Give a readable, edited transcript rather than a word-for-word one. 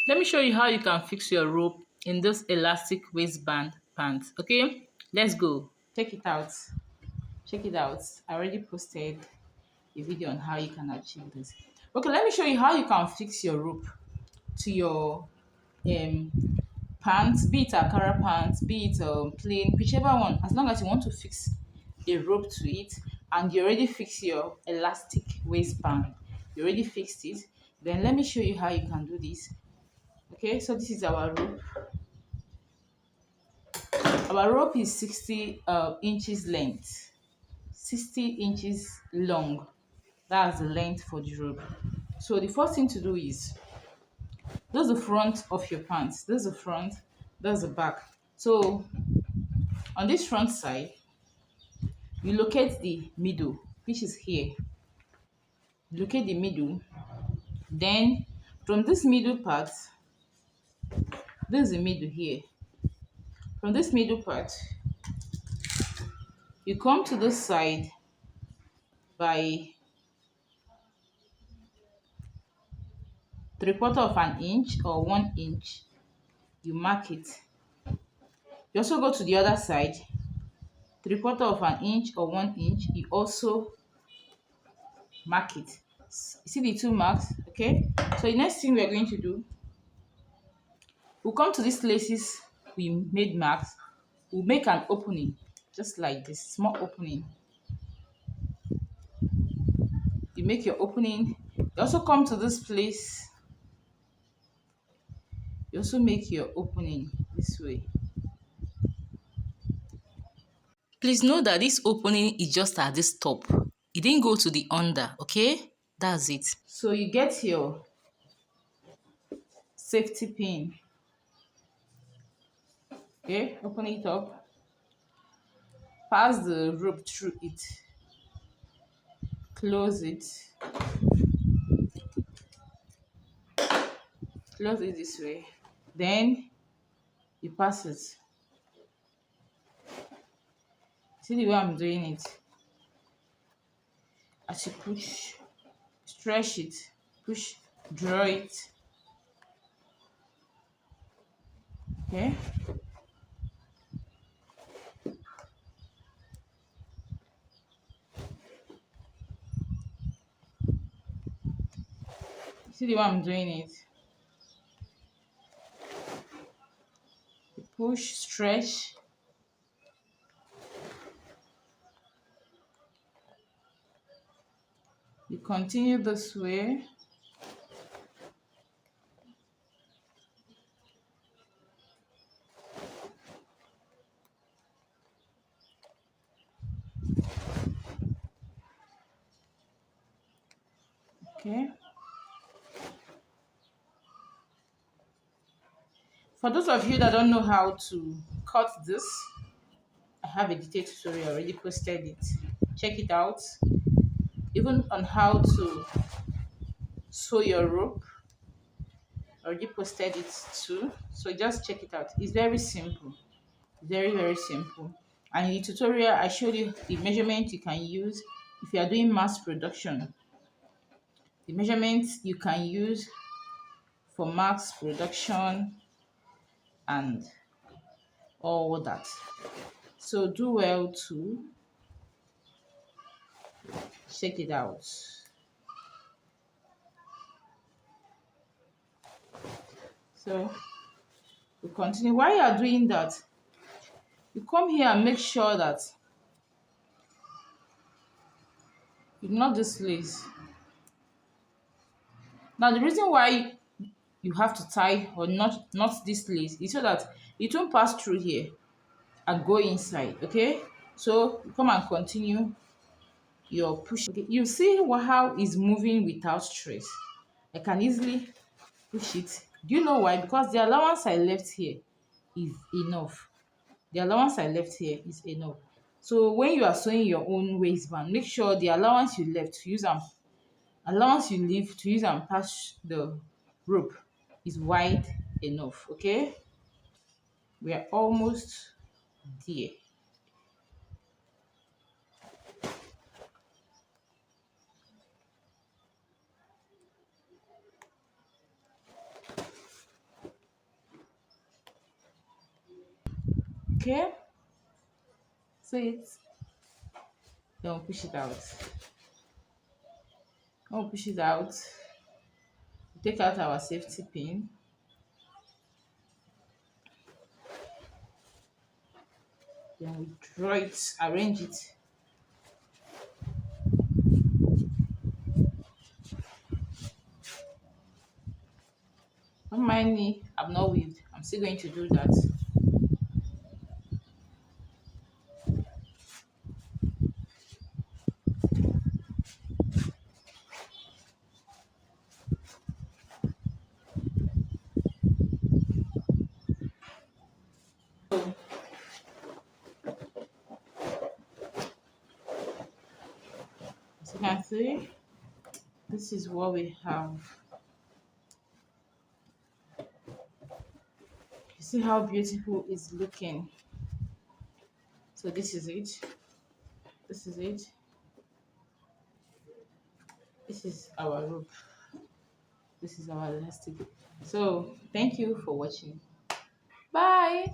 Let me show you how you can fix your rope in this elastic waistband pants. Okay, let's go. Check it out. Check it out. I already posted a video on how you can achieve this. Okay, let me show you how you can fix your rope to your um pants, be it Akara pants, be it plain, whichever one. As long as you want to fix a rope to it, and you already fix your elastic waistband, you already fixed it. Then let me show you how you can do this. Okay, so this is our rope. Our rope is 60 inches length, 60 inches long. That's the length for the rope. So the first thing to do is, that's the front of your pants. That's the front, that's the back. So on this front side, you locate the middle, which is here. Locate the middle. Then from this middle part, this is the middle here. From this middle part, you come to this side by 3/4 of an inch or 1 inch. You mark it. You also go to the other side, 3/4 of an inch or 1 inch. You also mark it. You see the two marks, okay? So the next thing we're going to do, we'll come to these places we made marks. We'll make an opening, just like this, small opening. You make your opening. You also come to this place. You also make your opening this way. Please know that this opening is just at this top. It didn't go to the under, okay? That's it. So you get your safety pin. Okay, open it up. Pass the rope through it. Close it. Close it this way. Then you pass it. See the way I'm doing it? As you push, stretch it, push, draw it. Okay? See the way I'm doing it? You push, stretch. You continue this way. Okay. For those of you that don't know how to cut this, I have a detailed tutorial already posted it. Check it out. Even on how to sew your rope, I already posted it too. So just check it out. It's very simple. Very, very simple. And in the tutorial, I showed you the measurement you can use if you are doing mass production. The measurements you can use for mass production and all that. So do well to check it out. So we continue. While you are doing that, you come here and make sure that you knot this lace. Now the reason why you have to tie or not this lace is so that it won't pass through here and go inside. Okay, so you come and continue your push. Okay, you see how it's moving without stress. I can easily push it. Do you know why? Because the allowance I left here is enough. The allowance I left here is enough. So when you are sewing your own waistband, make sure the allowance you left to use and allowance you leave to use and pass the rope is wide enough. Okay, we are almost there. Okay, so it's then we'll push it out. When we push it out, take out our safety pin. Then we draw it, arrange it. Don't mind me, I'm not weaved. I'm still going to do that. So as you can see, this is what we have. You see how beautiful it's looking. So this is it. This is it. This is our rope. This is our elastic. So thank you for watching. Bye.